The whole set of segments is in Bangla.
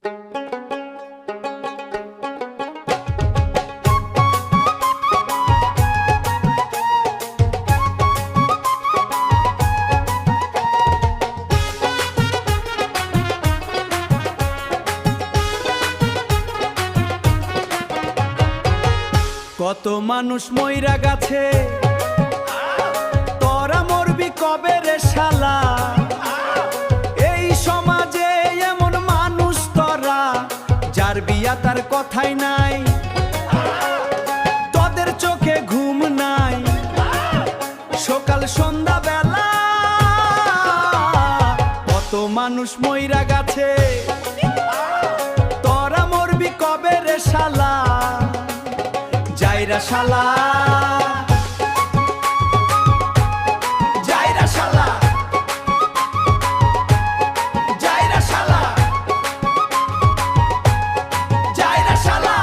কত মানুষ মইরা গেছে, তোরা মরবি কবে রে শালা? এই সমাজে এমন মানুষ তোরা, যার বিয়া তার কথাই নাই, তোদের চোখে ঘুম নাই, সকাল সন্ধ্যা বেলা কত মানুষ মইরা গেছে, তোরা মরবি কবে রে শালা? যাইরা শালা, যাইরা শালা, যাইরা শালা, যাইরা শালা।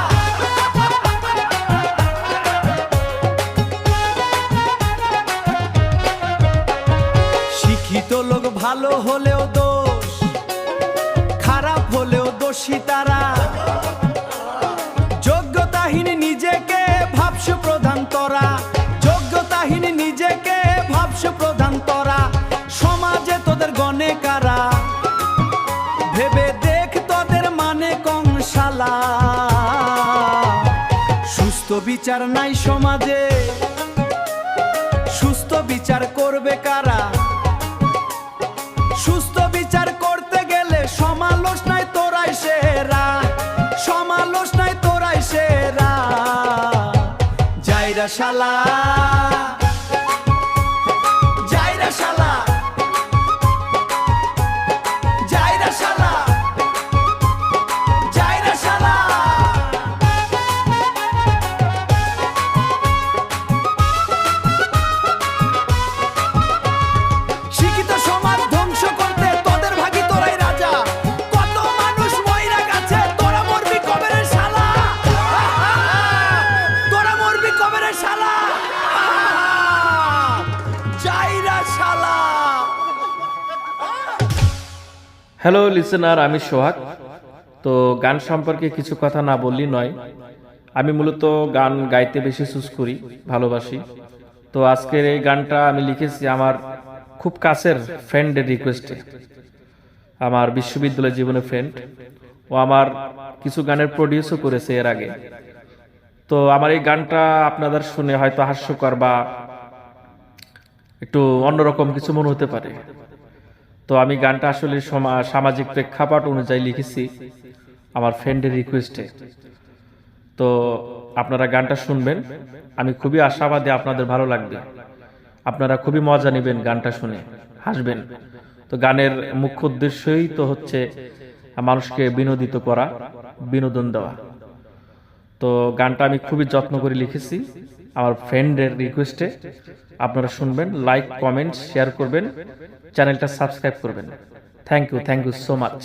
শিক্ষিত লোক ভালো হলেও দোষ, খারাপ হলেও দোষী তারা। যোগ্যতাহীন নিজেকে ভাবস প্রধান তোরা, যোগ্যতাহীন নিজেকে ভাবস প্রধান তোরা। সমাজে তোদের গণে কারা, ভেবে দেখ তোদের মানে কংশালা। সুস্থ বিচার নাই সমাজে, সুস্থ বিচার করবে কারা? সুস্থ বিচার করতে গেলে সমালোচনায় তোরাই সেরা, সমালোচনায় তোরাই সেরা। যাইরা শালা, যাইরা শালা, যাইরা শালা, যাইরা শালা। শিক্ষিত সমাজ ধ্বংস করতে তোদের ভাগী তোরাই রাজা। কত মানুষ মইরা গেছে, তোরা মরবি কবে রে শালা? তোরা মরবি কবে রে শালা? যাইরা শালা। হ্যালো লিসেনার, আমি সোহাগ। তো গান সম্পর্কে কিছু কথা না বললেই নয়। আমি মূলত গান গাইতে বেশি চুজ করি, ভালোবাসি। তো আজকের এই গানটা আমি লিখেছি আমার খুব কাছের ফ্রেন্ডের রিকোয়েস্টে, আমার বিশ্ববিদ্যালয় জীবনের ফ্রেন্ড। ও আমার কিছু গানের প্রডিউসও করেছে এর আগে। তো আমার এই গানটা আপনাদের শুনে হয়তো হাস্যকর বা একটু অন্যরকম কিছু মনে হতে পারে। তো আমি গানটা আসলে সামাজিক প্রেক্ষাপট অনুযায়ী লিখেছি আমার ফ্রেন্ডের রিকোয়েস্টে। তো আপনারা গানটা শুনবেন, আমি খুবই আশাবাদী আপনাদের ভালো লাগবে। আপনারা খুবই মজা নেবেন গানটা শুনে, হাসবেন। তো গানের মুখ্য উদ্দেশ্যই তো হচ্ছে মানুষকে বিনোদিত করা, বিনোদন দেওয়া। তো গানটা আমি খুবই যত্ন করে লিখেছি আমার ফ্রেন্ডের রিকোয়েস্টে। আপনারা শুনবেন, লাইক কমেন্ট শেয়ার করবেন, চ্যানেলটা সাবস্ক্রাইব করবেন। Thank you so much.